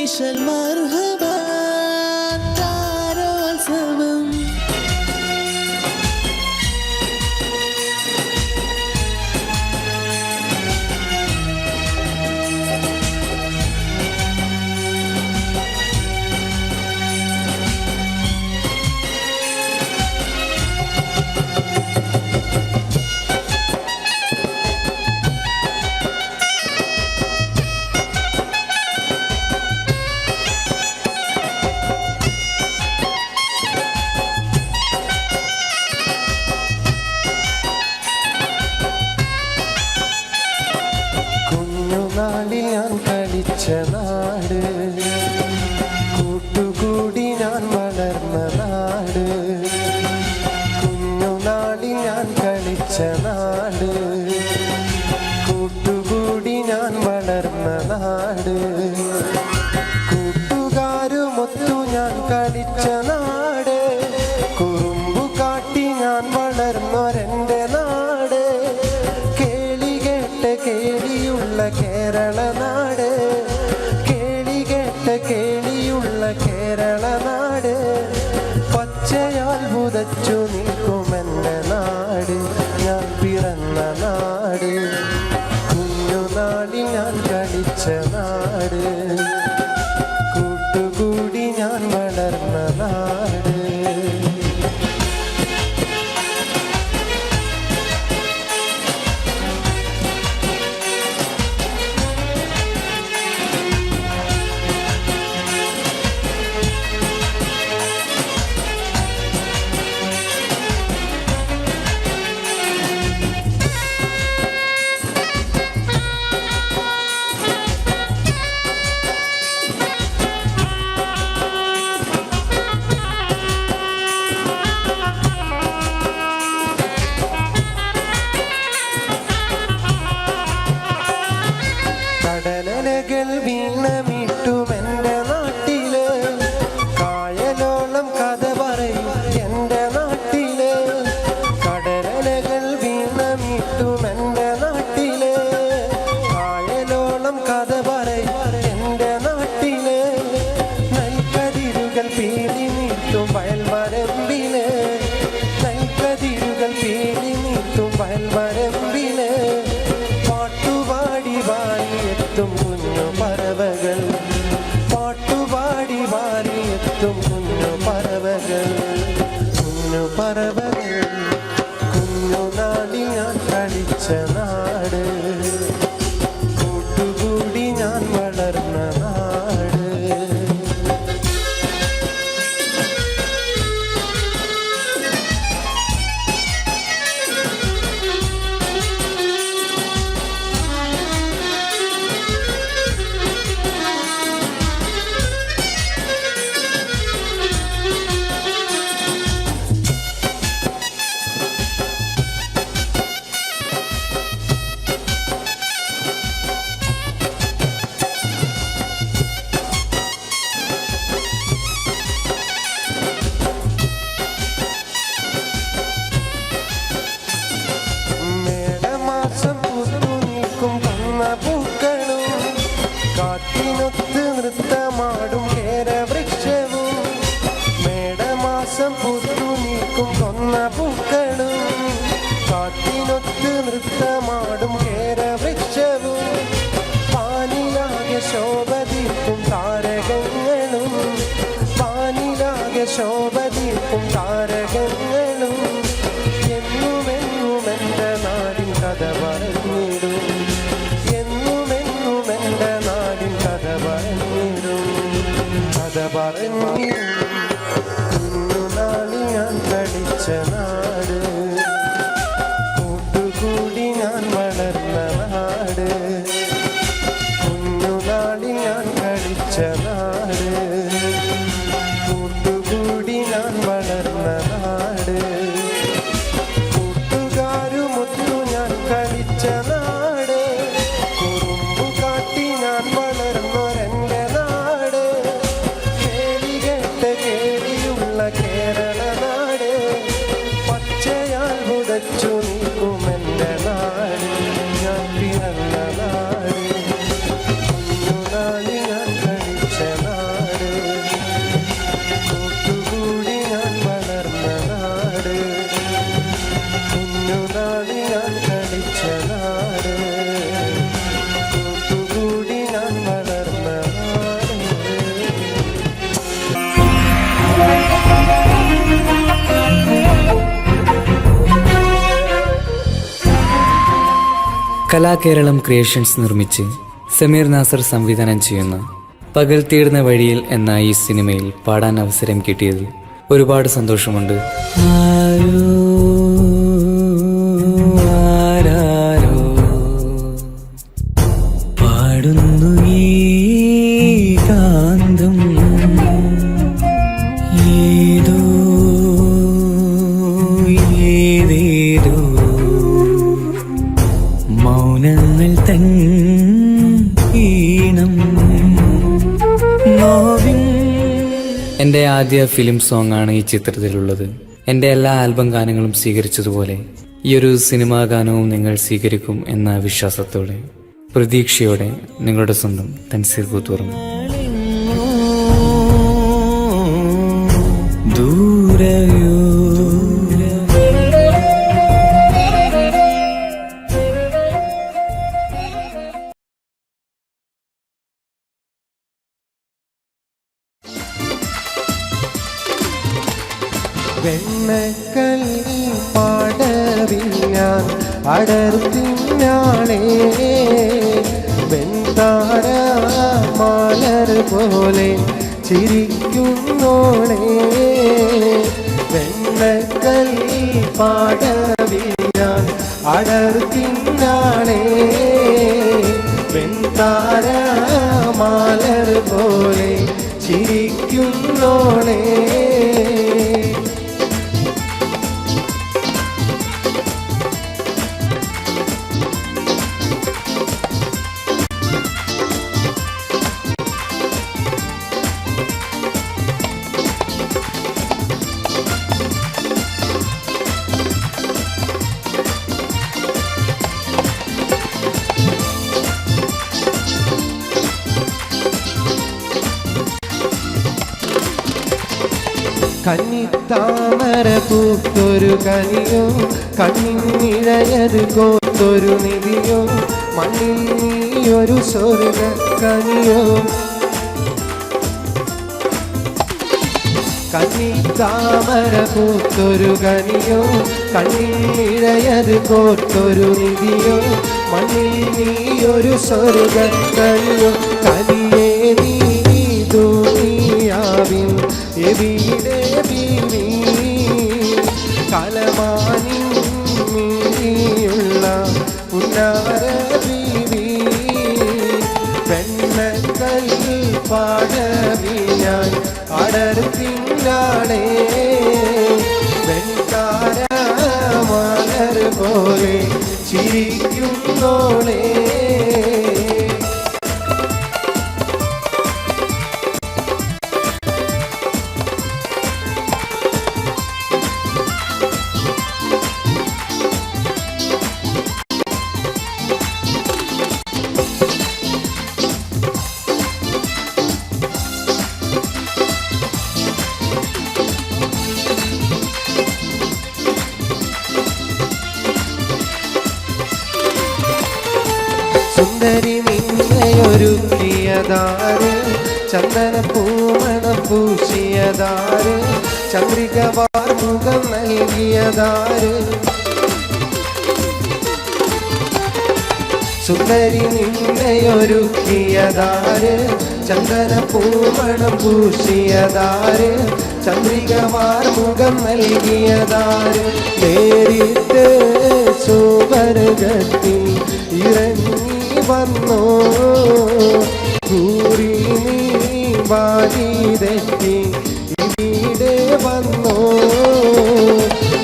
വിശൽ മർഹബാ താരോത്സവം ഞാൻ കളിച്ച നാട് കൂട്ടുകൂടി ഞാൻ വളർന്ന നാട് കുഞ്ഞുനാളിൽ ഞാൻ കളിച്ച നാട് കൂട്ടുകൂടി ഞാൻ വളർന്ന നാട് കൂട്ടുകാരുമൊത്തു ഞാൻ കളിച്ച നാട് കുറുമ്പു കാട്ടി ഞാൻ വളർന്നൊരെൻ്റെ നാട് കേളി കേട്ട കേളിയുള്ള കേരള നാട് കേളി കേട്ട കേളിയുള്ള കേരള നാട് പച്ചയാൽ പുതച്ചു നിൽക്കുമെൻ്റെ നാട് ഞാൻ പിറന്ന നാട് കുഞ്ഞുനാളിൽ ഞാൻ കളിച്ച നാട് കൂട്ടുകൂടി ഞാൻ വളർന്ന നാട് കടലലകൾ വീണമിട്ടുമെൻ്റെ നാട്ടില് കായലോളം കഥ പറയും എൻ്റെ നാട്ടില് കടലലകൾ വീണമിട്ടുമെൻ്റെ നാട്ടില് കായലോളം കഥ പറയും എൻ്റെ നാട്ടില് നെൽക്കതിരുകൾ പീലി നീട്ടും വയൽവരമ്പില് നെൽക്കതിരുകൾ പീലി നീട്ടും വയൽവരമ്പില് പാട്ടുപാടി വാരിയെത്തും കുഞ്ഞു പറവകൾ പാട്ടുപാടി വാരിയെത്തും കുഞ്ഞു പറവകൾ കുഞ്ഞുനാളിൽ ഞാൻ കളിച്ച നാട് കൂട്ടുകൂടി ഞാൻ വളർന്ന നാട് പൂക്കളും കാറ്റിനൊത്ത് നൃത്തമാടും കേരവൃക്ഷവും മേടമാസം പൂത്തു നീക്കും കൊന്ന പൂക്കളും കാറ്റിനൊത്ത് നൃത്തമാടും കേരവൃക്ഷവും പാനിലാകെ ശോഭതീർക്കും താരകങ്ങളും പാനിലാകെ ശോഭതീർക്കും താരകങ്ങളും എന്നുമെന്നുമെൻ്റെ നാടിൻ കഥ പറഞ്ഞിടും എന്നുമെന്നുമെൻ്റെ നാടിൻ കഥ പറഞ്ഞിടും കുഞ്ഞുനാളിൽ ഞാൻ കളിച്ച നാട് കൂട്ടുകൂടി ഞാൻ വളർന്ന നാട് കുഞ്ഞുനാളിൽ ഞാൻ കളിച്ച നാട് കൂട്ടുകൂടി ഞാൻ വളർന്ന നാട് കൂട്ടുകാരുമൊത്തു ഞാൻ കളിച്ച നാട് കുറുമ്പു കാട്ടി ഞാൻ വളർന്നൊരെൻ്റെ നാട് കേളി കേട്ട കലാകേരളം ക്രിയേഷൻസ് നിർമ്മിച്ച് സമീർ നാസർ സംവിധാനം ചെയ്യുന്ന പകൽ തീർന്ന വഴിയിൽ എന്ന ഈ സിനിമയിൽ പാടാൻ അവസരം കിട്ടിയതിൽ ഒരുപാട് സന്തോഷമുണ്ട്. ആരാരോ പാടുന്നു ഈ കാന്തം, ഏതോ ഏതേതോ മൗനങ്ങൾ തൻ ഈണം. എൻ്റെ ആദ്യ ഫിലിം സോങ് ആണ് ഈ ചിത്രത്തിലുള്ളത്. എൻ്റെ എല്ലാ ആൽബം ഗാനങ്ങളും സ്വീകരിച്ചതുപോലെ ഈ ഒരു സിനിമാ ഗാനവും നിങ്ങൾ സ്വീകരിക്കും എന്ന വിശ്വാസത്തോടെ പ്രതീക്ഷയോടെ നിങ്ങളുടെ സ്വന്തം തൻസീർ കൂത്തുപറമ്പ്. ദൂരയോ വെണ്ണക്കല്ലി പാടവിൽ ഞാൻ അടർത്തിനാളേ, വെൺതാര മാലർ പോലെ ചിരിക്കുന്നോളേ. വെണ്ണക്കല്ലി പാടവിൽ ഞാൻ അടർത്തിനാളേ, വെൺതാര മാലർ പോലെ ചിരിക്കുന്നോളേ. കന്നിത്താമര പൂത്തൊരു കനിയോ, കണ്ണിനിഴയത് കോത്തൊരു നിധിയോ, മണ്ണിൽ നീയൊരു സ്വർഗ കനിയോ. കന്നിത്താമര പൂത്തൊരു കനിയോ, കണ്ണിനിഴയത് കോത്തൊരു നിധിയോ, മണ്ണിൽ നീയൊരു സ്വർഗ കനിയോ. കനിയേ നീ ദുനിയാവിൽ എവിടെ ബീവി, കലമാനിൻ മീയുള്ള പുന്നാര ബീവി. വെണ്ണക്കല്ലിൽ പാടവി ഞാൻ അടർത്തിനാളേ, വെൺതാര മലർ പോലെ ചിരിക്കുന്നോളേ. സുന്ദരി നിന്നെയൊരുക്കിയതാര്, ചന്ദന പൂമണം പൂശിയതാര്, ചന്ദ്രിക വാർമുഖം നൽകിയതാര്. സുന്ദരി നിന്നെയൊരുക്കിയതാര്, ചന്ദന പൂമണം പൂശിയതാര്, ചന്ദ്രിക വാർമുഖം നൽകിയതാര്. നേരിട്ട് സുവർഗത്തിൽ ഇറങ്ങി വന്നോ, കൂറി നീ വാരി തെറ്റി ഇവിടെ വന്നോ.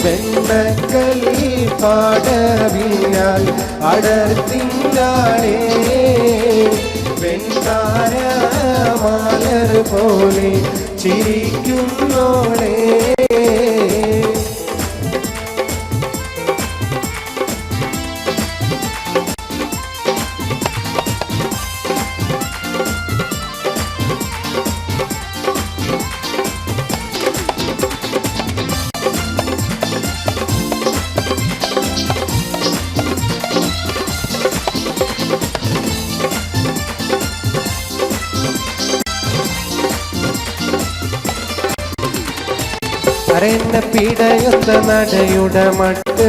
വെണ്ണക്കല്ലി പാടവിനാൽ അടർത്തിനാളേ, വെൺതാര മാലർ പോലെ ചിരിക്കുന്നോളേ. അരയെന്നെ പിടയൊത്ത നടയുടെ മട്ട്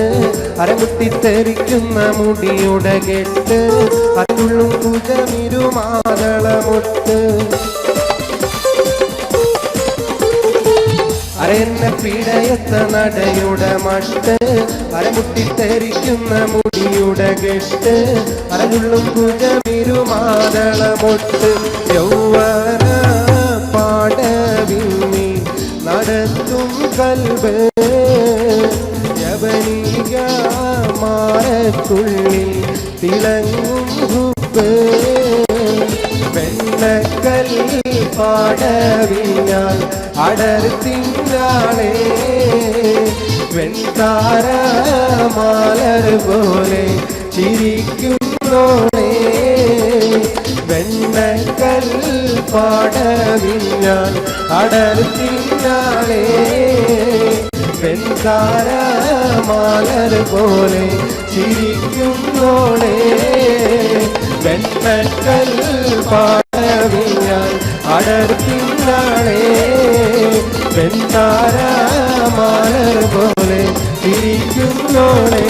അരമുട്ടിത്തെറിക്കുന്ന മുടിയുടെ കെട്ട് അതുള്ളും കുജമിരുമാതളമുട്ട് അരയെന്നെ പിടയൊത്ത നടയുടെ മട്ട് അരമുട്ടിത്തെറിക്കുന്ന മുടിയുടെ കെട്ട് അതുള്ളും കുജമിരുമാതളമുട്ട് യൗവന പാടവിന്നി നടത്തും കൽബ് യവനിക മാറത്തുള്ളിൽ തിളങ്ങും ഹുബ് വെണ്ണക്കൽ പാടവിഞ്ഞാൽ അടർത്തിങ്കാളെ വെൺതാര മാലർ പോലെ ചിരിക്കുന്നോളെ വെണ്ണക്കൽ പാടവിഞ്ഞാൽ അടർത്തിങ്കാളെ വെൺതാര മാലർ പോലെ ചിരിക്കുന്നോളെ വെണ്ണക്കൽ പാടവിഞ്ഞാൽ അടർത്തിങ്കാളെ വെൺതാര മാലർ പോലെ ചിരിക്കുന്നോളെ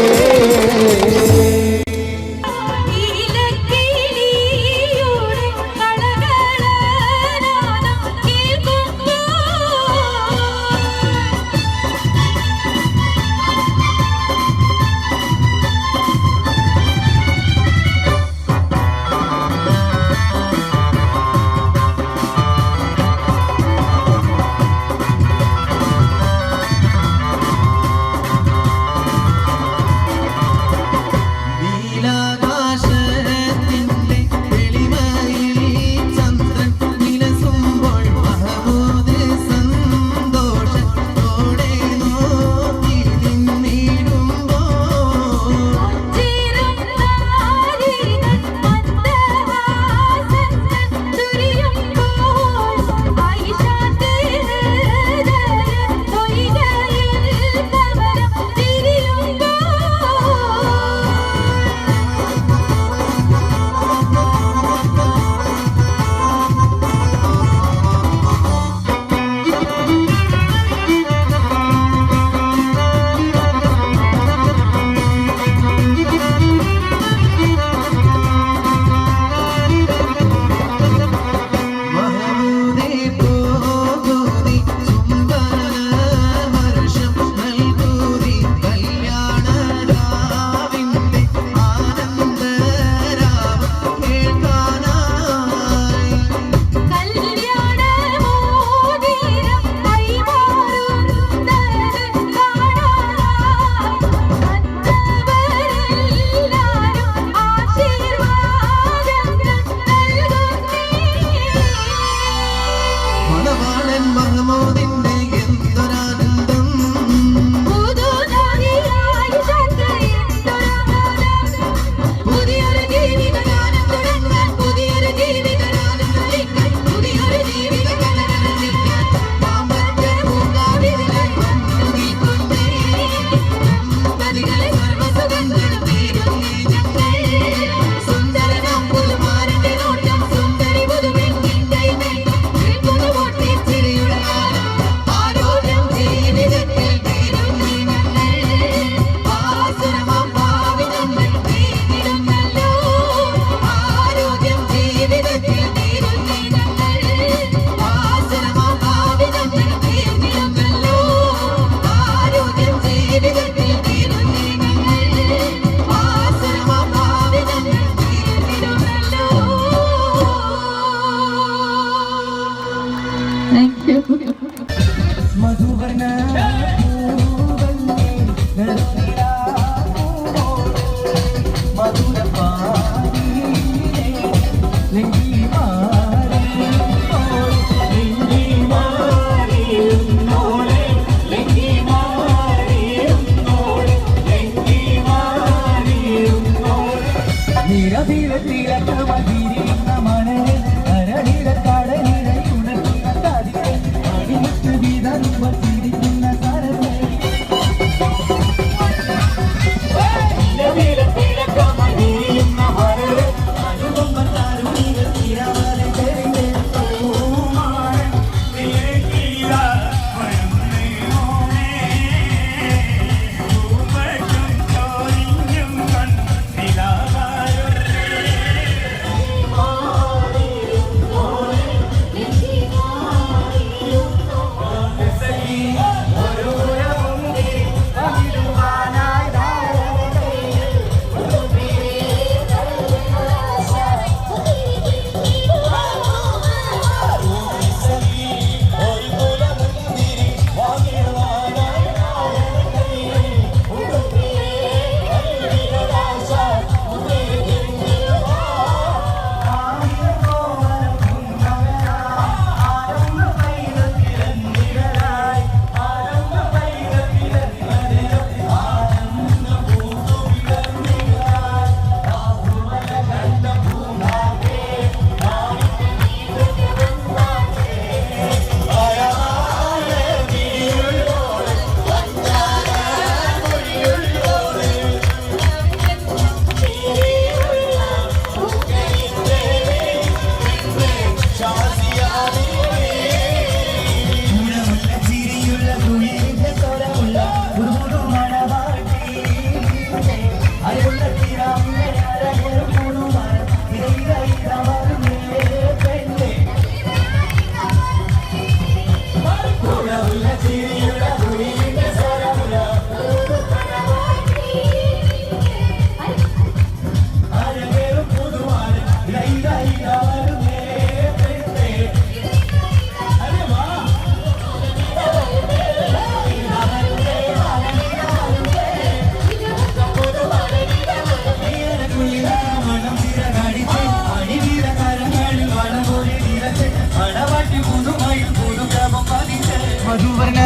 മധുവർണ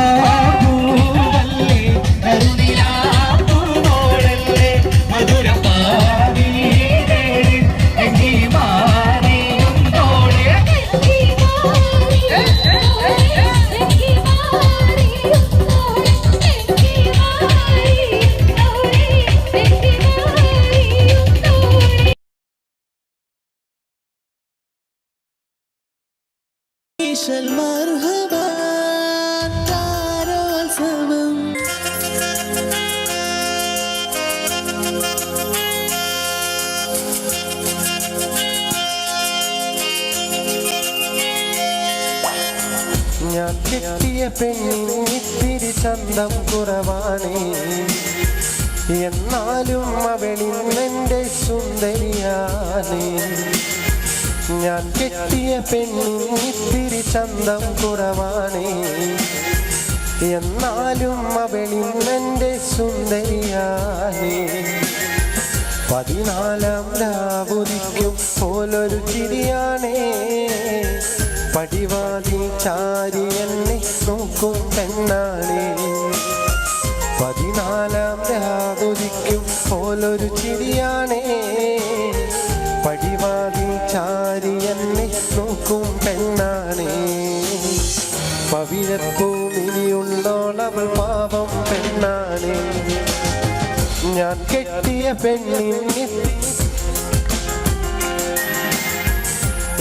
പൂവല്ലേ കരുണിലാ പൂവോളല്ലേ മധുരം പാടി എങ്കി മാറിയുണ്ടോളെ مرحبا താരോത്സവം ഞാൻ കിട്ടിയ പെണ്ണിത്തിരി ചന്തം കുറവാണ് എന്നാലും അവളിന്നെൻ്റെ സുന്ദരിയാണ് ഞാൻ കെട്ടിയ പെണ്ണിത്തിരി ചന്തം കുറവാണ് എന്നാലും അവളിന്നെൻ്റെ സുന്ദരിയാണ് 14-ാം രാവുദിക്കും പോലൊരു ചിരിയാണേ പടിവാതിൽ ചാരി എന്നെ നോക്കും പെണ്ണാണേ 14-ാം രാവുദിക്കും പോലൊരു ചിരിയാണേ പടിവാതിൽ ചാരി എന്നെ നോക്കും പെണ്ണാണേ പവിഴപ്പൂമിനിയുള്ളോളവൾ പാവം പെണ്ണാണേ ഞാൻ കെട്ടിയ പെണ്ണിന്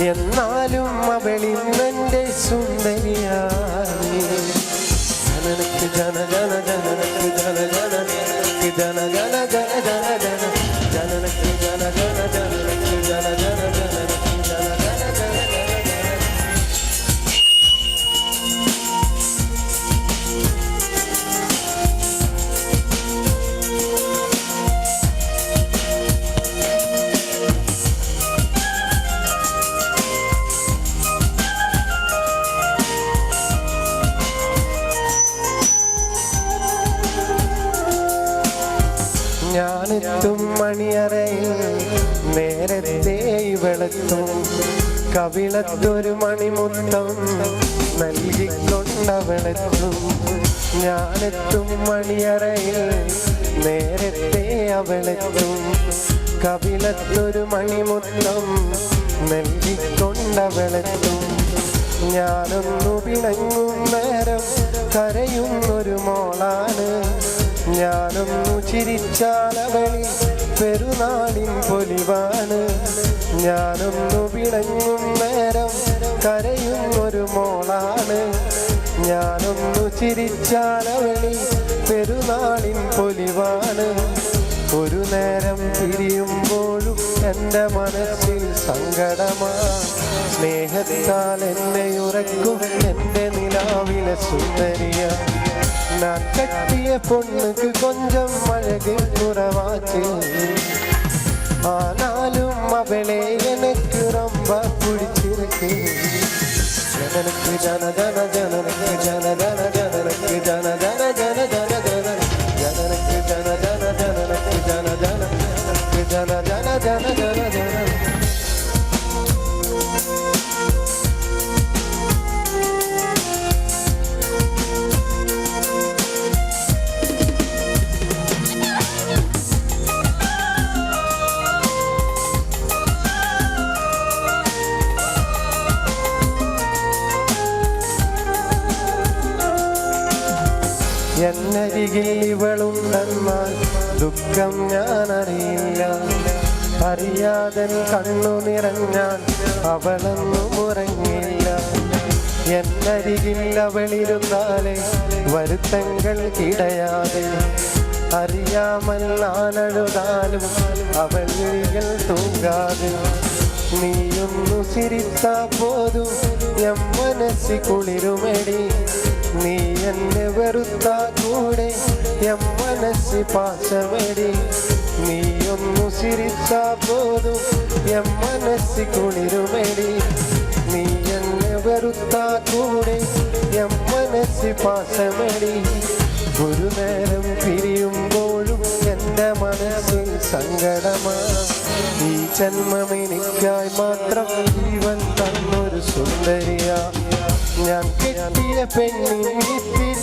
എന്നാലും അവളിന്നെൻ്റെ സുന്ദരിയാണ് ജനനക്ക് ജന ജന ജനനക്ക് ജന ജന ജന ജന ജന ജന ജന ജനനക്ക് ജന ജന ജനനക്ക് ജന ജന ജനനക്ക് ജന ജന ജന ഞാനെത്തും മണിയറയിൽ നേരത്തെ വെളുത്തും കവിളത്തൊരു മണിമുത്തം നൽകിക്കൊണ്ടവളെത്തും ഞാനെത്തും മണിയറയിൽ നേരത്തെ അവളെത്തും കവിളത്തൊരു മണിമുത്തം നൽകിക്കൊണ്ടവളെത്തും ഞാനൊന്നു പിണങ്ങും നേരം കരയുന്നൊരു മോളാണ് ഞാനൊന്നു ചിരിച്ചാലവളി പെരുന്നാളിൻ പൊലിവാണ് ഞാനൊന്നു പിണങ്ങും നേരം കരയുന്നൊരു മോളാണ് ഞാനൊന്നു ചിരിച്ചാലവളി പെരുന്നാളിൻ പൊലിവാണ് ഒരു നേരം പിരിയുമ്പോഴും എൻ്റെ മനസ്സിൽ സങ്കടമാ സ്നേഹത്താൽ എന്നെ ഉറക്കും എൻ്റെ നിലാവിലെ സുന്ദരിയ நான் கட்டிய பொண்ணுக்கு கொஞ்சம் அழகு குறவாச்சு ஆனாலும் அவளே எனக்கு ரொம்ப பிடிச்சிருக்கு ஜனனுக்கு ஜன ஜன ஜனனுக்கு ஜன ஜன ஜனனுக்கு ஜன ஜன ஜன ஜன ஜன ஜனனுக்கு ஜன ஜன ஜனனுக்கு ஜன ஜன ஜன ஜன ஜன ஜன ஜன എന്നരികിൽ ഇവളുണ്ടെന്നാൽ ദുഃഖം ഞാൻ അറിയില്ല അറിയാതെ കണ്ണു നിറഞ്ഞാൽ അവളൊന്നും ഉറങ്ങില്ല എന്നരികിൽ അവളിരുന്നാലേ വരുത്തങ്ങൾ കിടയാതെ അറിയാമല്ലാനഴുതാലും അവൾ വിളികൾ തൂങ്ങാതെ നീയൊന്നു സിരിത്താ പോതും എം മനസ്സി കുളിരുമെടി നീ എന്നെ വെറുത്താ കൂടെ എം മനസ്സി പാശമെടി നീയൊന്നു സിരിത്താ പോതും എം മനസ്സി കുളിരുമെടി നീ എന്നെ വെറുത്താ കൂടെ എം മനസ്സി പാശമെടി ഒരു നേരം പിരിയുമ്പോഴും എൻ്റെ മനസ്സിൽ സങ്കടമാ ഈ ജന്മം എനിക്കായി മാത്രം ജീവൻ തന്നൊരു സുന്ദരിയ ഞാൻ കെട്ടിയ പെണ്ണിത്തിരി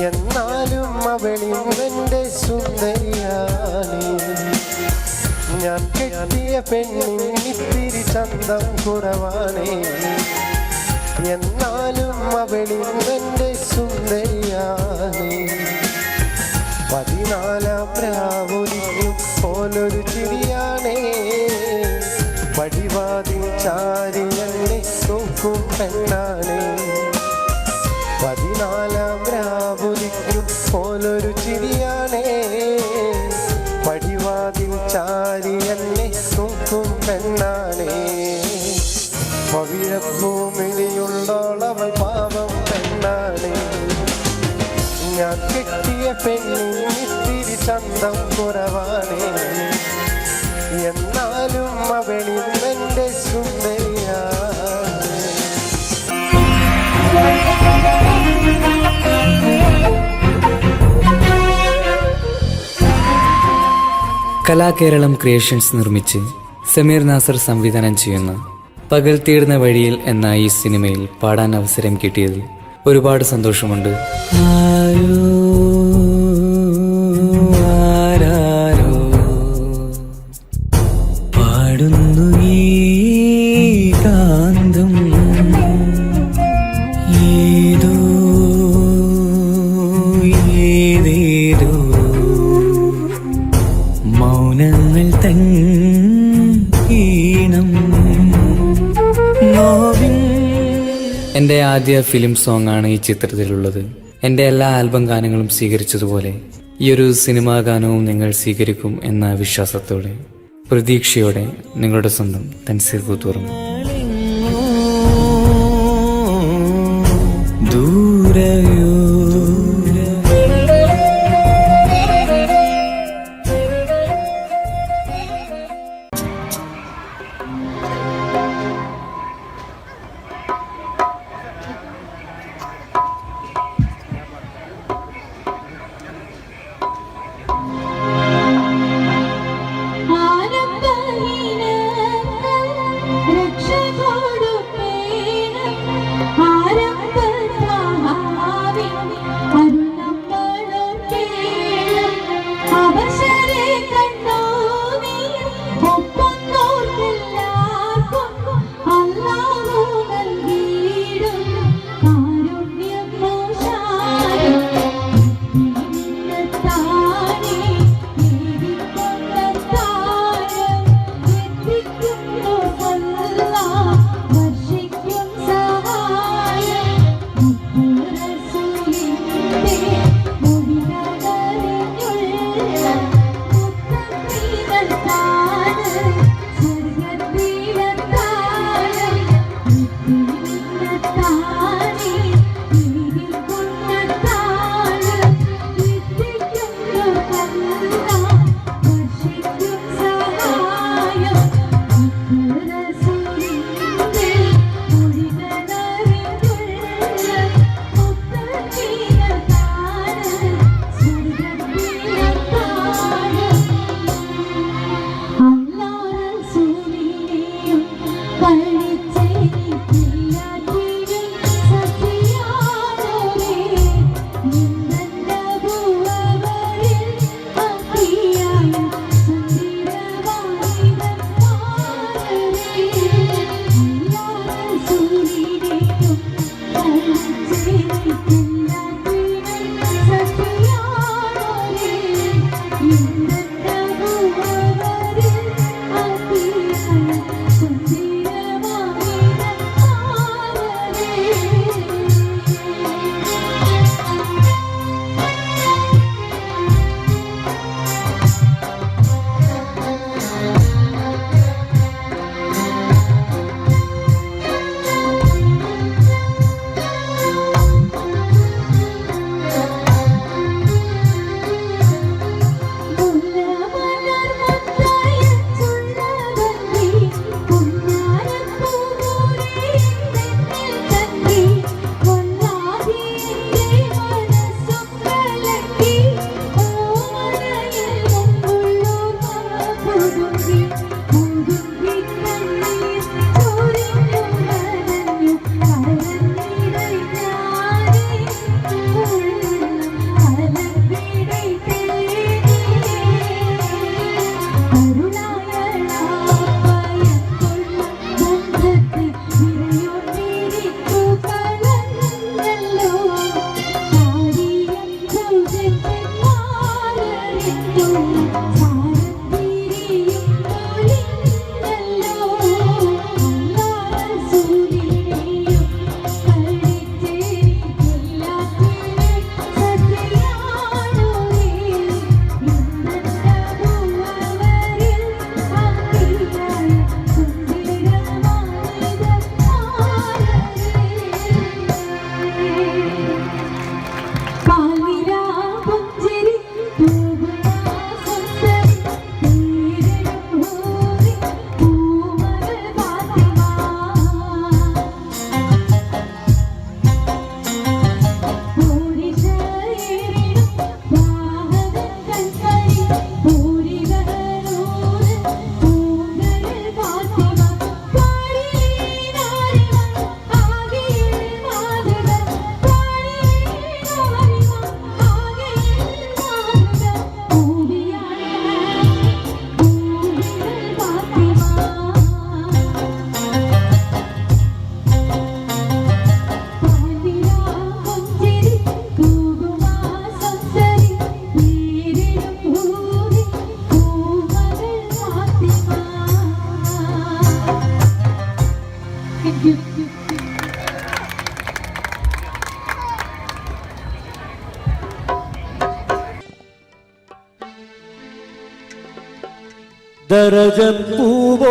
എന്നാലും അവളിന്റെ സുന്ദരിയാണ് ഞാൻ കെട്ടിയ പെണ്ണിത്തിരി ചന്തം കുറവാണ് എന്നാലും അവളിന്റെ സുന്ദരിയാണ് 14 പ്രാവുലിക്കും പോലൊരു ചിരിയാണേ പടിവാതിൽ ചാരിയന്നെ നോക്കും പെണ്ണാണേ 14 പ്രാവുലിക്കും പോലൊരു ചിരിയാണേ പടിവാതിൽ ചാരിയന്നെ നോക്കും പെണ്ണാണേ പവിഴപ്പൂമിഴിയുള്ളവൾ പാവം പെണ്ണാണേ ഞാൻ കെട്ടിയ പെണ്ണിത്തിരി ചന്തം കുറവാണേ എന്നാലും അവളിന്റെ സുന്ദരിയാണ് കലാകേരളം ക്രിയേഷൻസ് നിർമ്മിച്ച് സമീർ നാസർ സംവിധാനം ചെയ്യുന്ന പകൽ തീർന്ന വഴിയിൽ എന്ന ഈ സിനിമയിൽ പാടാൻ അവസരം കിട്ടിയതിൽ ഒരുപാട് സന്തോഷമുണ്ട്. പാടുന്നു ഈ കാന്തം ഏതോ ഏതേതോ മൗനങ്ങൾ തൻ ഈണം. എൻ്റെ ആദ്യ ഫിലിം സോങ് ആണ് ഈ ചിത്രത്തിലുള്ളത്. എൻ്റെ എല്ലാ ആൽബം ഗാനങ്ങളും സ്വീകരിച്ചതുപോലെ ഈ ഒരു സിനിമാ ഗാനവും നിങ്ങൾ സ്വീകരിക്കും എന്ന വിശ്വാസത്തോടെ പ്രതീക്ഷയോടെ നിങ്ങളുടെ സ്വന്തം തൻസീർ കൂത്തുറം. ദൂരയോ രക്ഷ കൊടുപ്പേണം ആരംഭ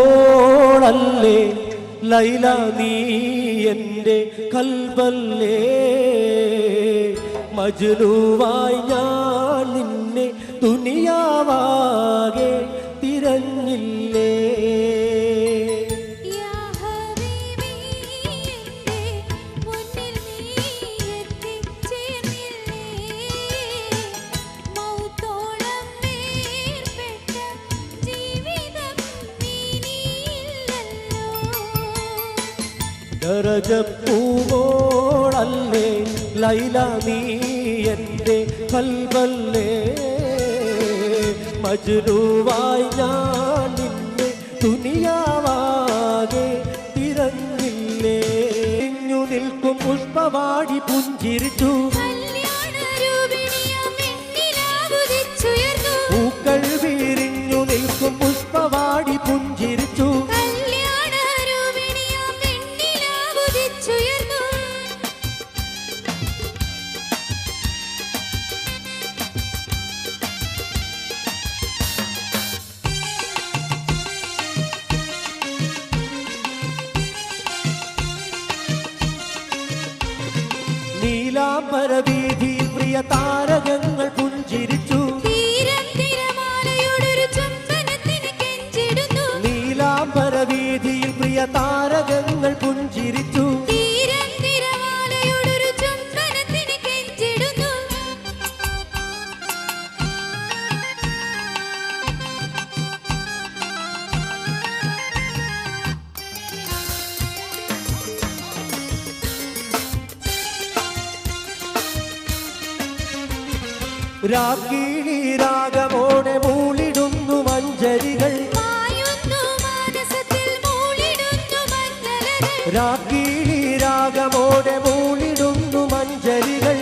ദരജപ്പൂവോളല്ലേ ലൈല നീ എൻ്റെ കൽബല്ലേ മജ്നുവായി ഞാൻ നിന്നെ ദുനിയാവാകെ തിരഞ്ഞില്ലേ ദരജപ്പൂവോളല്ലേ ലൈല നീ എൻ്റെ കൽബല്ലേ മജ്നുവായി ഞാൻ നിന്നെ ദുനിയാവാകെ തിരഞ്ഞില്ലേ ഇഞ്ഞു നിൽക്കും പുഷ്പവാടി പുഞ്ചിരിച്ചു പൂക്കൾ വീരിഞ്ഞു നിൽക്കും പുഷ്പവാടി പുഞ്ചിരിച്ചു നീലാംബരവീഥിയിൽ പ്രിയ താരകങ്ങൾ പുഞ്ചിരിച്ചു നീലാംബരവീഥിയിൽ പ്രിയ താരകങ്ങൾ പുഞ്ചിരിച്ചു രാഗിണി രാഗമോടെ മൂളിടുന്നു മഞ്ചരികൾ രാഗിണി രാഗമോടെ മൂളിടുന്നു മഞ്ചരികൾ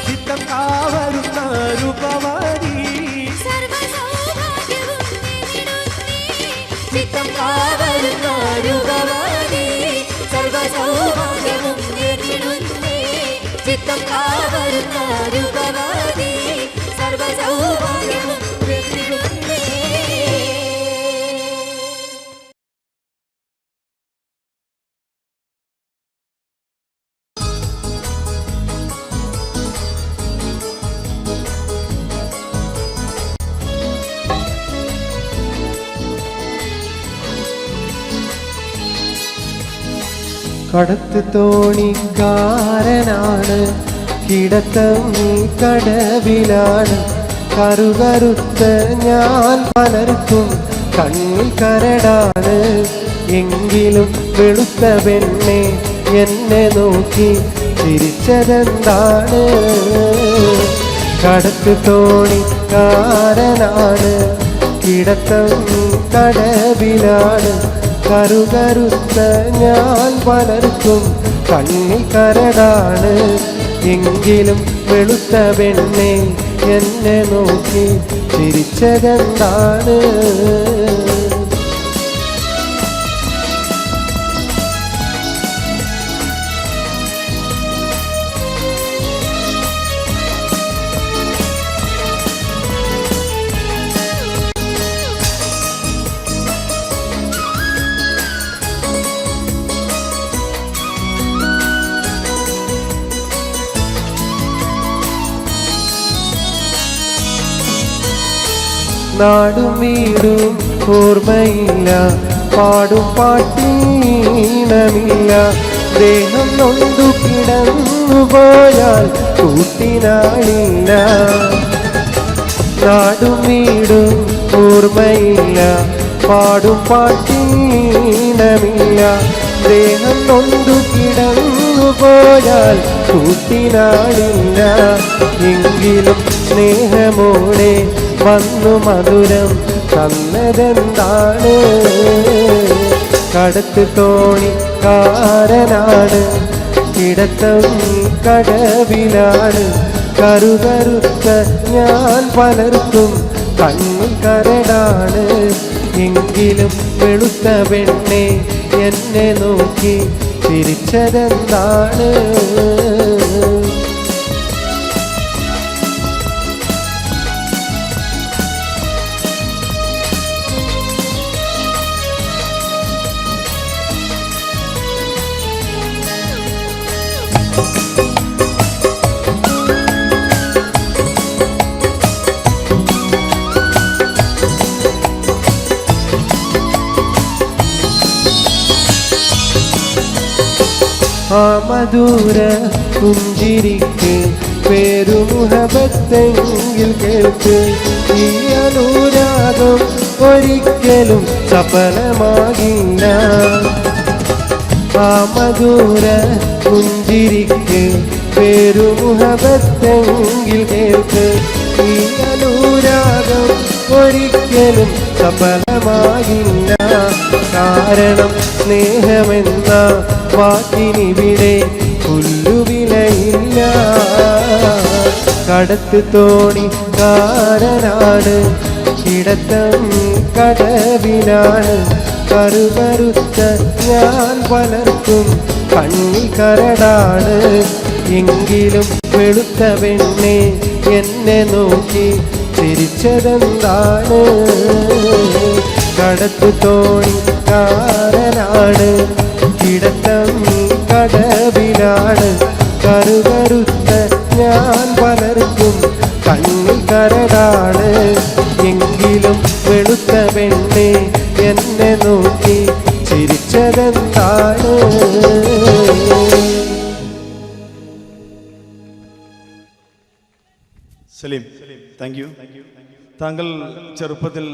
ചിത്തം കാവരുന്ന രൂപവതി ചിത്തം കാവരുന്ന രൂപവതി സർവസൗഭാഗ്യവും നേടിടുന്നേ ചിത്തം കാവരുന്ന രൂപവതി സർവസൗഭാഗ്യവും നേടിടുന്നേ കടത്ത് തോണിക്കാരനാണ് കിടത്തം കടവിലാണ് കറുകറുത്ത ഞാൻ പലർക്കും കണ്ണിൽ കരടാണ് എങ്കിലും വെളുത്ത പെണ്ണെ എന്നെ നോക്കി ചിരിച്ചതെന്താണ്? കടത്ത് തോണിക്കാരനാണ്, കിടത്തം കടവിലാണ്, കറുകറുത്ത ഞാൻ പലർക്കും കണ്ണിൽ കരടാണ് എങ്കിലും വെളുത്ത പെണ്ണെ എന്നെ നോക്കി ചിരിച്ചതെന്താണ്? നാടും വീടും ഓർമ്മയില്ല, പാടും പാട്ടീണമില്ല, ദേഹം നൊന്തു കിടന്നു പോയാൽ കൂട്ടിനാളില്ല. നാടും വീടും ഓർമ്മയില്ല, പാടും പാട്ടീണമില്ല, ദേഹം നൊന്തു കിടന്നു പോയാൽ കൂട്ടിനാളില്ല. എങ്കിലും സ്നേഹമോടെ വന്നു മധുരം തന്നതെന്താണ്? കടത്ത് തോണിക്കാരനാണ്, കിടത്തം കടവിലാണ്, കറുകറുത്ത ഞാൻ പലർക്കും കണ്ണിൽ കരടാണ് എങ്കിലും വെളുത്ത പെണ്ണെ എന്നെ നോക്കി ചിരിച്ചതെന്താണ്? ആ മധുര പുഞ്ചിരിക്ക് പേരുമുഹബത്തെങ്കിൽ കേൾക്ക്, ഈ അനുരാഗം ഒരിക്കലും സഫലമാകില്ല. ആ മധുര പുഞ്ചിരിക്ക് പേരുമുഹബത്തെങ്കിൽ കേൾക്ക്, ഈ അനുരാഗം ഒരിക്കലും സഫലമാകില്ല. കാരണം സ്നേഹമെന്ന വാക്കിനിവിടെ പുല്ലുവിലയില്ല. കടത്ത് തോണിക്കാരനാണ്, കിടത്തം കടവിലാണ്, കറുകറുത്ത ഞാൻ പലർക്കും കണ്ണിൽ കരടാണ് എങ്കിലും വെളുത്ത പെണ്ണെ എന്നെ നോക്കി ചിരിച്ചതെന്താണ്? കടത്ത് തോണിക്കാരനാണ്, കിടത്തം കടവിലാണ്, കറുകറുത്ത ഞാൻ പലർക്കും കണ്ണിൽ കരടാണ് എങ്കിലും വെളുത്ത പെണ്ണെ എന്നെ നോക്കി ചിരിച്ചതെന്താണ്? Saleem, thank you. താങ്കൾ ചെറുപ്പത്തിൽ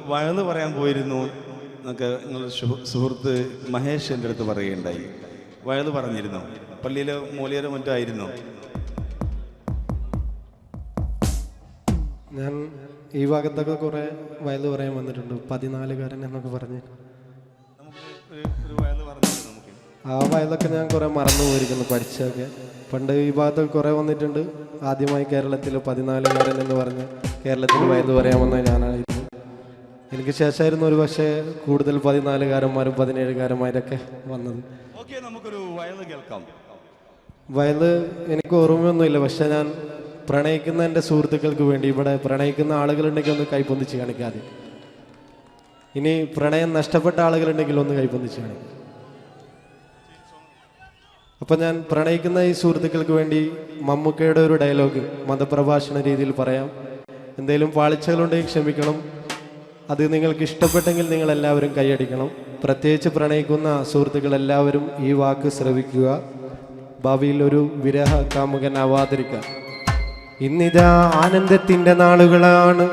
വയന്ന് പറയാൻ പോയിരുന്നു എന്നൊക്കെ നിങ്ങളുടെ സുഹൃത്ത് മഹേഷ് എൻ്റെ അടുത്ത് പറയുകയുണ്ടായി. വയല് പറഞ്ഞിരുന്നോ? പള്ളിയിലെ മൂലിയരോ മറ്റോ ആയിരുന്നോ? ഞാൻ ഈ ഭാഗത്തൊക്കെ കുറെ വയല് പറയാൻ വന്നിട്ടുണ്ട്. 14കാരൻ എന്നൊക്കെ പറഞ്ഞ് ഒരു വയല് പറഞ്ഞിരുന്നു നമുക്ക്. ആ വയലൊക്കെ ഞാൻ കുറെ മറന്നു പോയിരിക്കുന്നു പഠിച്ചൊക്കെ. പണ്ട് ഈ ഭാഗത്തൊക്കെ കുറെ വന്നിട്ടുണ്ട്. ആദ്യമായി കേരളത്തിൽ 14കാരൻ എന്ന് പറഞ്ഞ് കേരളത്തിൽ വയല് പറയാൻ വന്ന ഞാനായിരുന്നു. എനിക്ക് ശേഷമായിരുന്നു ഒരു പക്ഷേ കൂടുതൽ 14കാരന്മാരും 17കാരന്മാരൊക്കെ വന്നത്. നമുക്കൊരു വയല് കേൾക്കാം. വയല് എനിക്ക് ഓർമ്മയൊന്നുമില്ല, പക്ഷെ ഞാൻ പ്രണയിക്കുന്ന എൻ്റെ സുഹൃത്തുക്കൾക്ക് വേണ്ടി ഇവിടെ പ്രണയിക്കുന്ന ആളുകളുണ്ടെങ്കിൽ ഒന്ന് കൈപ്പൊന്നിച്ച് കാണിക്കാതെ. ഇനി പ്രണയം നഷ്ടപ്പെട്ട ആളുകളുണ്ടെങ്കിൽ ഒന്ന് കൈപ്പൊന്നിച്ച് കാണിക്കും. അപ്പം ഞാൻ പ്രണയിക്കുന്ന ഈ സുഹൃത്തുക്കൾക്ക് വേണ്ടി മമ്മൂക്കയുടെ ഒരു ഡയലോഗ് മതപ്രഭാഷണ രീതിയിൽ പറയാം. എന്തെങ്കിലും പാളിച്ചകളുണ്ടെങ്കിൽ ക്ഷമിക്കണം. അത് നിങ്ങൾക്ക് ഇഷ്ടപ്പെട്ടെങ്കിൽ നിങ്ങളെല്ലാവരും കൈയടിക്കണം. പ്രത്യേകിച്ച് പ്രണയിക്കുന്ന സുഹൃത്തുക്കൾ എല്ലാവരും ഈ വാക്ക് ശ്രവിക്കുക. ഭാവിയിൽ ഒരു വിരഹ കാമുകനാവാതിരിക്കുക. ഇന്നിതാ ആനന്ദത്തിൻ്റെ നാളുകളാണ്,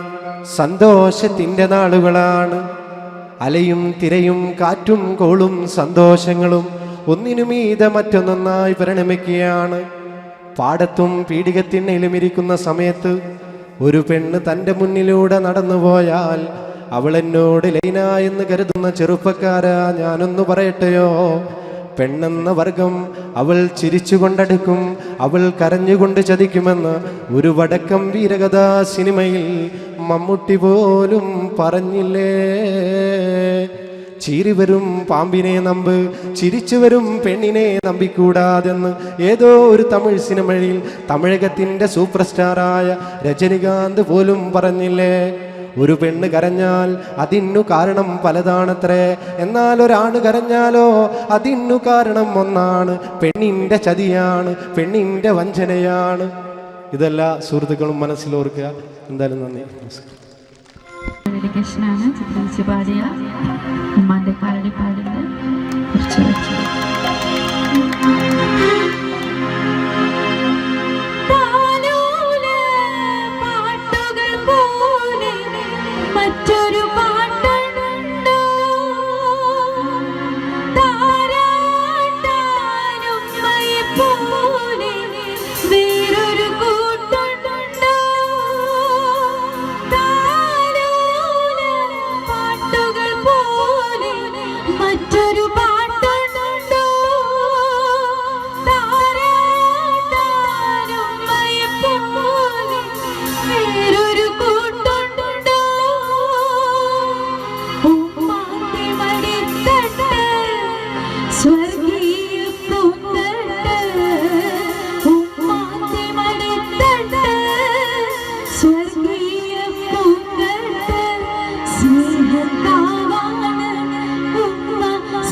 സന്തോഷത്തിൻ്റെ നാളുകളാണ്. അലയും തിരയും കാറ്റും കോളും സന്തോഷങ്ങളും ഒന്നിനുമീതെ മറ്റൊന്നൊന്നായി പരിണമിക്കുകയാണ്. പാടത്തും പീഡികത്തിണ്ണയിലും ഇരിക്കുന്ന സമയത്ത് ഒരു പെണ്ണ് തൻ്റെ മുന്നിലൂടെ നടന്നുപോയാൽ അവൾ എന്നോട് ലൈന എന്ന് കരുതുന്ന ചെറുപ്പക്കാരാ, ഞാനൊന്നു പറയട്ടെയോ, പെണ്ണെന്ന വർഗം അവൾ ചിരിച്ചുകൊണ്ടടുക്കും, അവൾ കരഞ്ഞുകൊണ്ട് ചതിക്കുമെന്ന് ഒരു വടക്കം വീരകഥാ സിനിമയിൽ മമ്മൂട്ടി പോലും പറഞ്ഞില്ലേ. ചീറി വരും പാമ്പിനെ നമ്പ്, ചിരിച്ചു വരും പെണ്ണിനെ നമ്പിക്കൂടാതെന്ന് ഏതോ ഒരു തമിഴ് സിനിമയിൽ തമിഴകത്തിൻ്റെ സൂപ്പർ സ്റ്റാറായ രജനികാന്ത് പോലും പറഞ്ഞില്ലേ. ഒരു പെണ്ണ് കരഞ്ഞാൽ അതിനു കാരണം പലതാണത്രേ, എന്നാൽ ഒരാണ് കരഞ്ഞാലോ അതിനു കാരണം ഒന്നാണ്, പെണ്ണിൻ്റെ ചതിയാണ്, പെണ്ണിൻ്റെ വഞ്ചനയാണ്. ഇതെല്ലാ സുഹൃത്തുക്കളും മനസ്സിലോർക്കുക. എന്തായാലും നന്ദി, നമസ്കാരം. ഡെഡിക്കേഷനാണ് ചിത്രീകരിച്ച് പാടിയ ഉമ്മാൻ്റെ കാലടി പാടിൻ്റെ കുറച്ച് വെച്ചു. മറ്റൊരു പാട്ടുണ്ടോ താരാട്ടാനും പോലെ വേറൊരു കൂട്ടുണ്ടോ താലോല പാട്ടുകൾ പോലെ മറ്റൊരു പാട്ടുണ്ടോ താരാട്ടാനും പോലെ വേറൊരു കൂട്ടുണ്ടോ സ്വർഗീയ പൂന്തട്ട് ഉമ്മാന്റെ മടിത്തട്ട് സ്വർഗീയ പൂന്തട്ട് സ്നേഹത്താവാണ് ഉമ്മ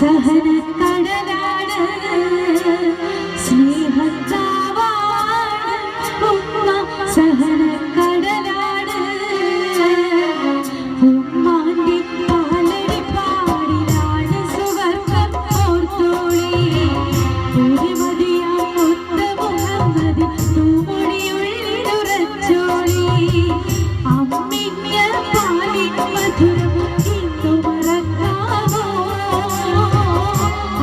സഹനക്കടലാണ് സ്നേഹത്താവാണ് ഉമ്മ സഹനക്കടലാണ് ഉമ്മാന്റെ പാലടി പാടിലാണ് സുവർഗം ഓർത്തോളി ഒരുമതിയാം ഒത്ത മുഹമ്മദ് തൂമൊഴിയുള്ളിലുറച്ചോളി അമ്മിഞ്ഞ പാലിൻ മധുരം ഇന്നു മറക്കാമോ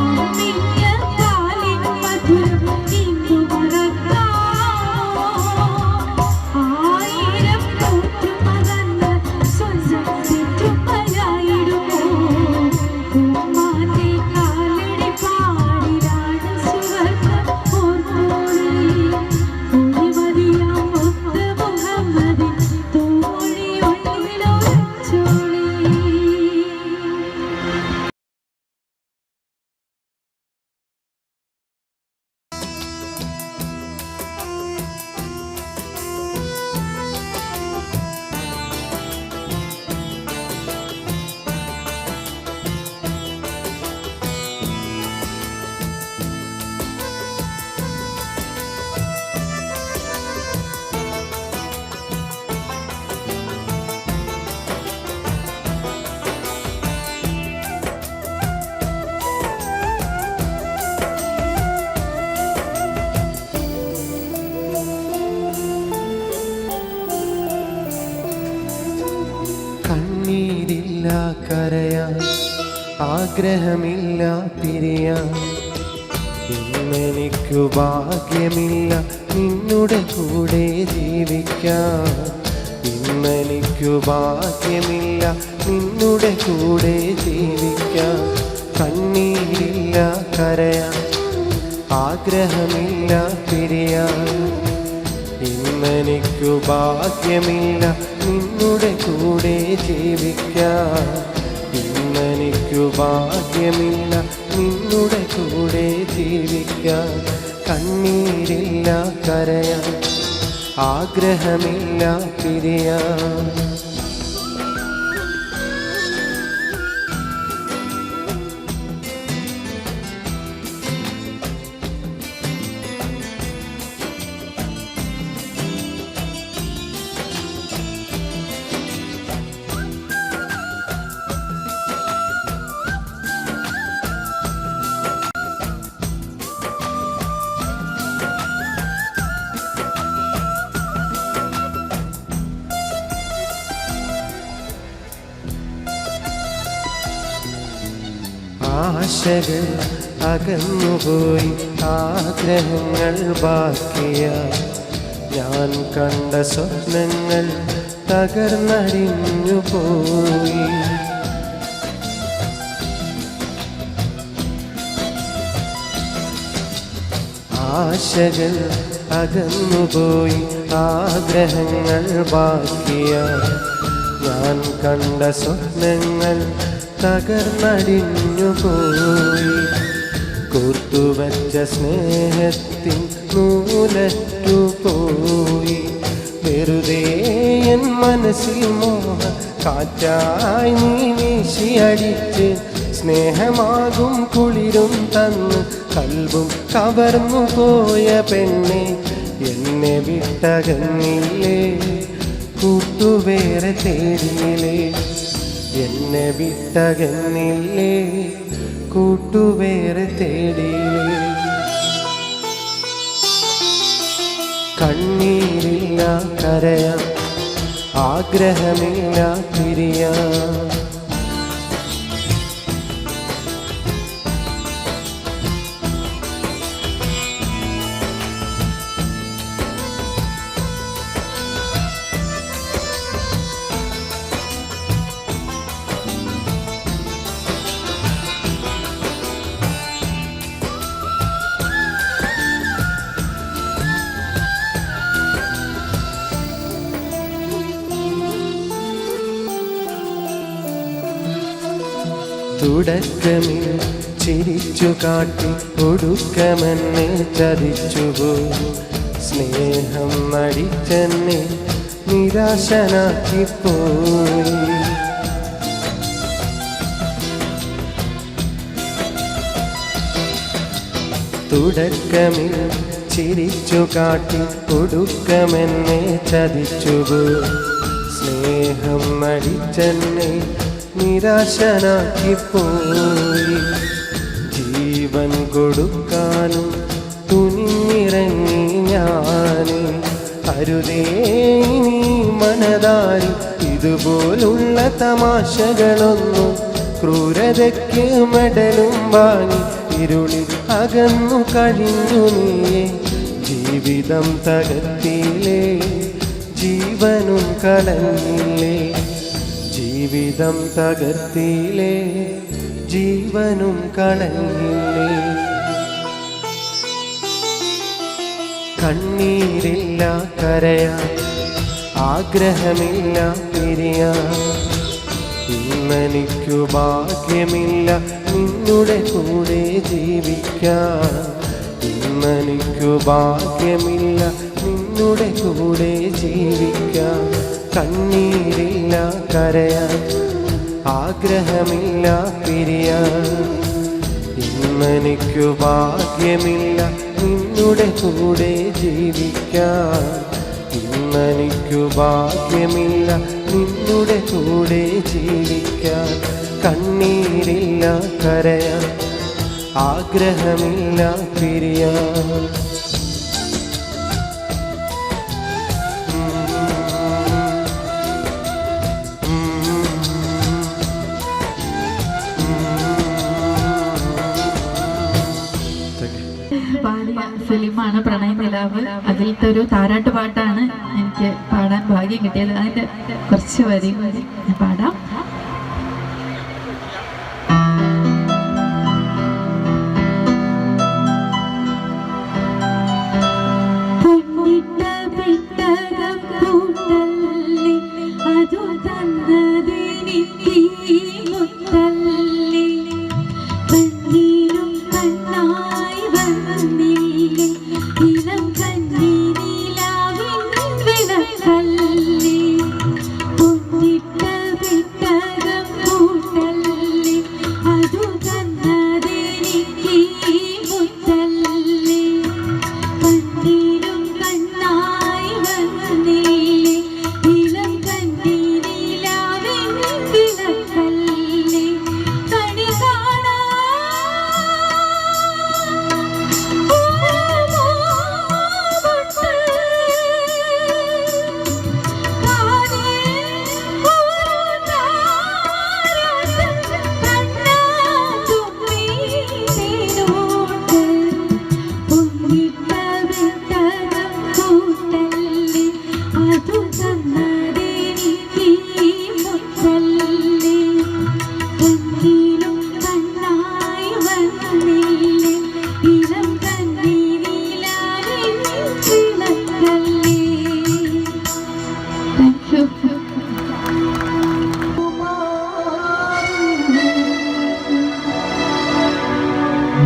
അമ്മിഞ്ഞ പാലിൻ മധുരം ഇന്നു മറക്കാമോ ആയിരം കൂട്ടുമകന്ന സ്വന്തം ചുറ്റുമലായിടുമോ ഉമ്മാന്റെ കാലടി പാടിലാണ് സുവർഗം ഓർത്തോളി ഒരുമതിയാം ഒത്ത മുഹമ്മദിൻ തൂമൊഴിയുള്ളിലുറച്ചോളി. കണ്ണീരില്ല കരയാൻ, ആഗ്രഹമില്ല പിരിയാൻ, ഇന്നെനിക്കു ഭാഗ്യമില്ല നിന്നുടെ കൂടെ ജീവിക്കാൻ. ഇന്നെനിക്കു ഭാഗ്യമില്ല നിന്നുടെ കൂടെ ജീവിക്കാൻ. കണ്ണീരില്ല കരയാൻ, ആഗ്രഹമില്ല പിരിയാൻ, ഇന്നെനിക്കു ഭാഗ്യമില്ല നിന്നുടെ കൂടെ ജീവിക്കാൻ. ഇന്നെനിക്കു ഭാഗ്യമില്ല നിന്നുടെ കൂടെ ജീവിക്കാൻ. കണ്ണീരില്ല കരയാൻ, ആഗ്രഹമില്ല പിരിയാൻ. ആശകൾ അകന്നുപോയി ആഗ്രഹങ്ങൾ ബാക്കിയായി ഞാൻ കണ്ട സ്വപ്നങ്ങൾ തകർന്നടിഞ്ഞു പോയി ആശകൾ അകന്നുപോയി ആഗ്രഹങ്ങൾ ബാക്കിയായി ഞാൻ കണ്ട സ്വപ്നങ്ങൾ തകർന്നടിഞ്ഞു പോയി കൂട്ടുവച്ച സ്നേഹത്തിൻ നൂലറ്റു പോയി വെറുതെ എൻ മനസ്സിൽ മോഹ കാറ്റായി നീ വീശിയടിച്ച് സ്നേഹമാകും കുളിരും തന്ന് കൽബും കവർന്നു പോയ പെണ്ണെ എന്നെ വിട്ടകന്നില്ലേ കൂട്ടുവേറെ തേടിയില്ലേ എന്നെ വിട്ടകന്നില്ലേ കൂട്ടുവേറെ തേടിയില്ലേ കണ്ണീരില്ല കരയാൻ ആഗ്രഹമില്ല പിരിയാൻ തുടക്കമിൽ ചിരിച്ചു കാട്ടി ഒടുക്കമെന്നെ ചതിച്ചുപോയി സ്നേഹം നടിച്ചെന്നെ നിരാശനാക്കിപ്പോയി തുടക്കമിൽ ചിരിച്ചു കാട്ടി ഒടുക്കമെന്നെ ചതിച്ചുപോയി സ്നേഹം നടിച്ചെന്നെ നിരാശനാക്കിപ്പോയി ജീവൻ കൊടുക്കാനും തുനിഞ്ഞിറങ്ങി ഞാൻ അരുതേ നീ മനതാരി ഇതുപോലുള്ള തമാശകളൊന്നും ക്രൂരതയ്ക്ക് മെഡലും വാങ്ങി ഇരുളിൽ അകന്നു കഴിഞ്ഞു നീയെ ജീവിതം തകർത്തിയില്ലേ ജീവനും കളഞ്ഞില്ലേ ജീവിതം തകർത്തിയില്ലേ ജീവനും കളഞ്ഞില്ലേ കണ്ണീരില്ല കരയാൻ ആഗ്രഹമില്ല പിരിയാൻ ഇന്നെനിക്കു ഭാഗ്യമില്ല നിന്നുടെ കൂടെ ജീവിക്കാൻ ഇന്നെനിക്കു ഭാഗ്യമില്ല നിന്നുടെ കൂടെ ജീവിക്കാൻ കണ്ണീരില്ല കരയാൻ ആഗ്രഹമില്ല പിരിയാൻ ഇന്നെനിക്കു ഭാഗ്യമില്ല നിന്നുടെ കൂടെ ജീവിക്കാൻ ഇന്നെനിക്കു ഭാഗ്യമില്ല നിന്നുടെ കൂടെ ജീവിക്കാൻ കണ്ണീരില്ല കരയാൻ ആഗ്രഹമില്ല പിരിയാൻ പാടിയ ഫിലിമാണ് പ്രണയ നിലാവ്. അതിലത്തെ ഒരു താരാട്ട് പാട്ടാണ് എനിക്ക് പാടാൻ ഭാഗ്യം കിട്ടിയത്. അതിന്റെ കുറച്ച് വരി ഞാൻ പാടാം. വിട്ട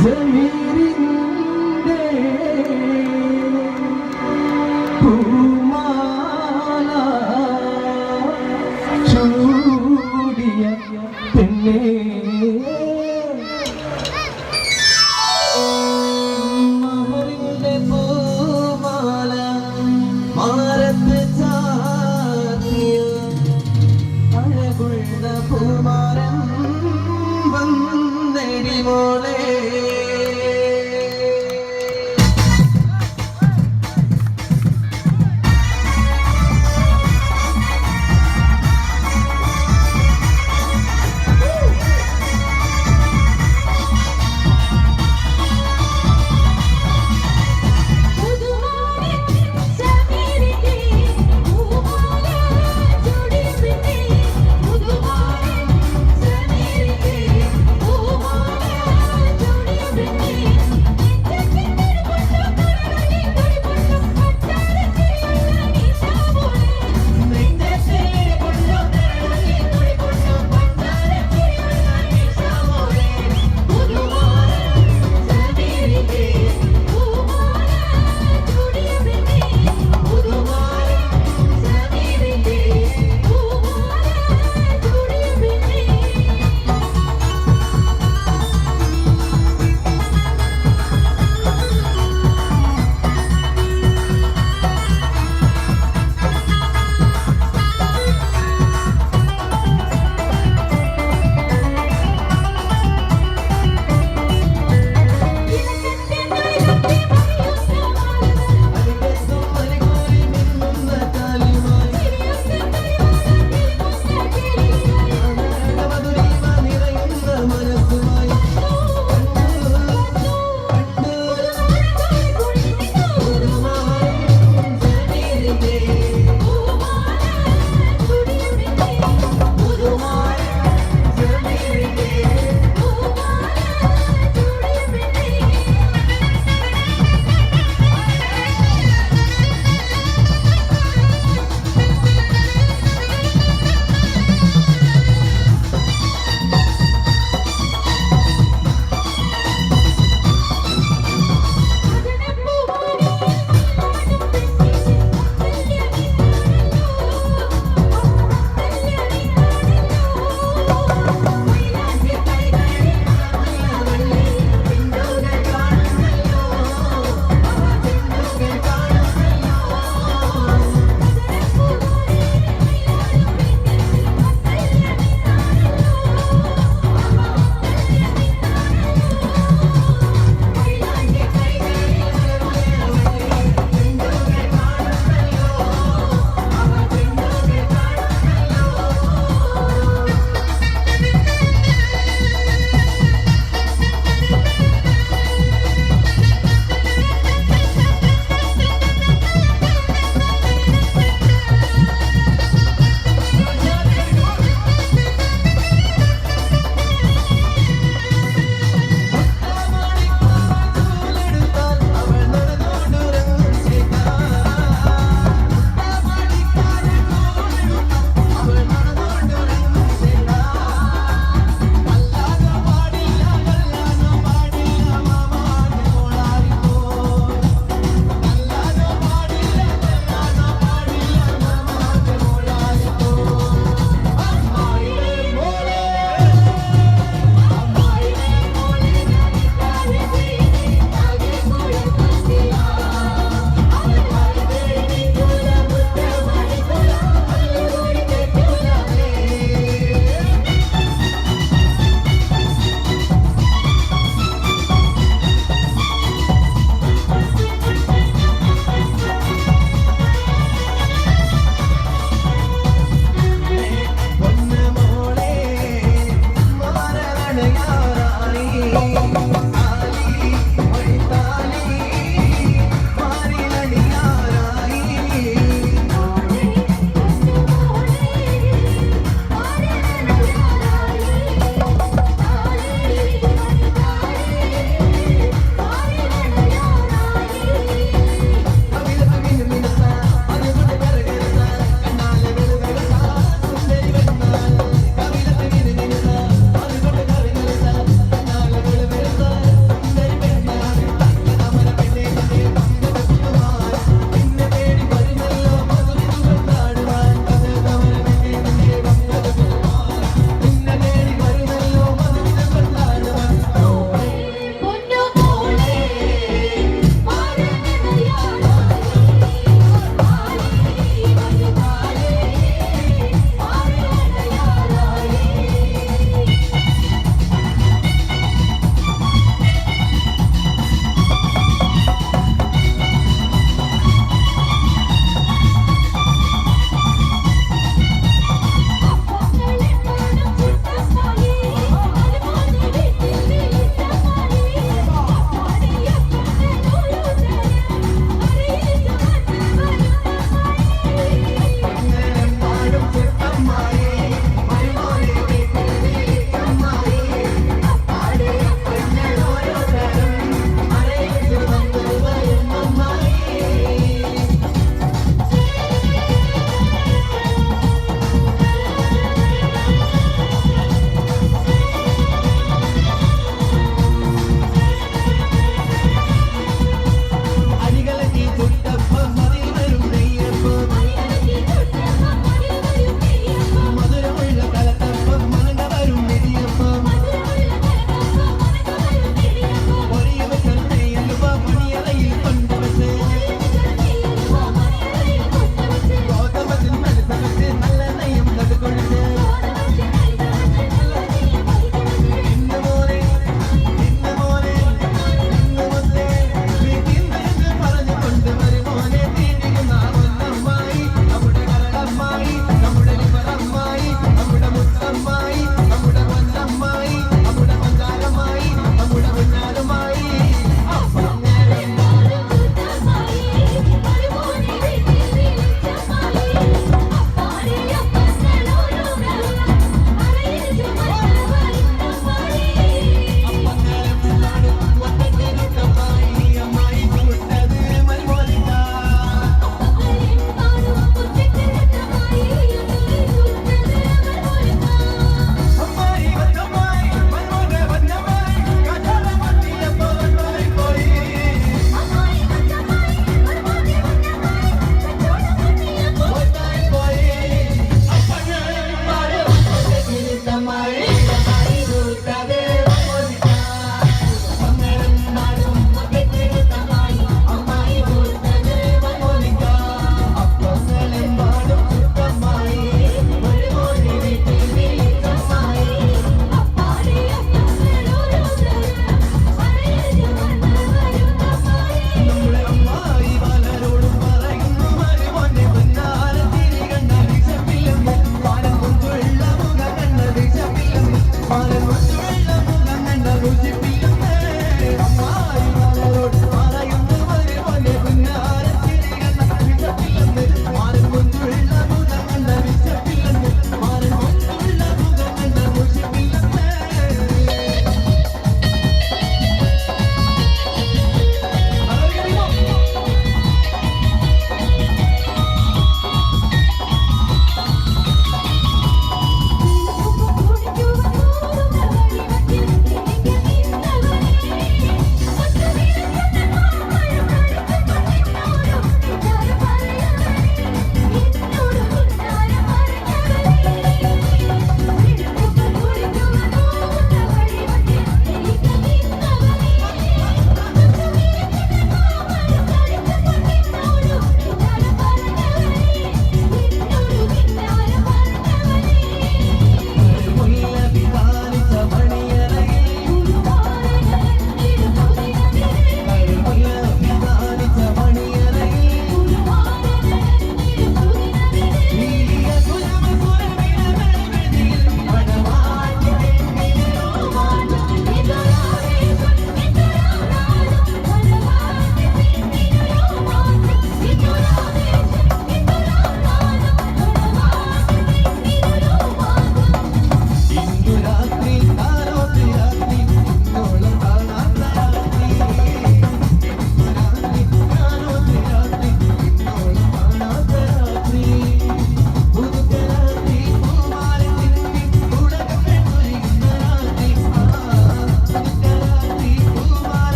ജമീരിന്റെ പൂമാല ചൂടിയ പെണ്ണേ മഹറിന്റെ പൂമാല മാരത്ത് ചാത്തിയ അഴകുള്ള പൂമാരൻ വന്നെടി മോളെ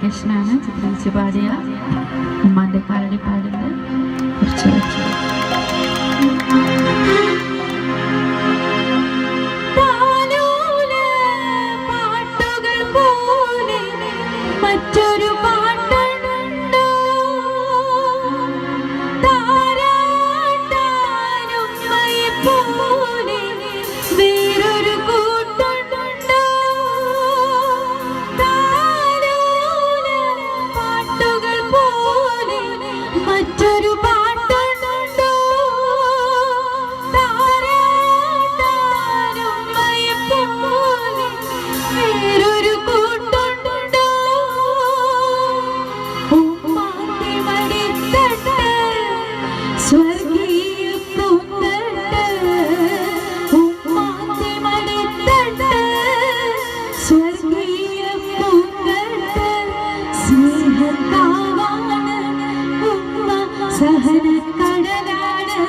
കൃഷ്ണാണ് ചിത്രീകരിച്ച് പാടിയ ഉമ്മാന്റെ കാലടിപ്പാടിന്റെ കുറച്ച് വെച്ചു. മറ്റൊരു പാട്ടുണ്ടോ താരാട്ടാനും പോലെ വേറൊരു കൂട്ടുണ്ടോ താലോല പാട്ടുകൾ പോലെ മറ്റൊരു പാട്ടുണ്ടോ താരാട്ടാനും പോലെ വേറൊരു കൂട്ടുണ്ടോ ഉമ്മാന്റെ മടിത്തട്ട് സ്വർഗീയ പൂന്തട്ട് ഉമ്മാന്റെ മടിത്തട്ട് സ്വർഗീയ പൂന്തട്ട് സ്നേഹക്കാവാണ് ഉമ്മ സഹനക്കടലാണ്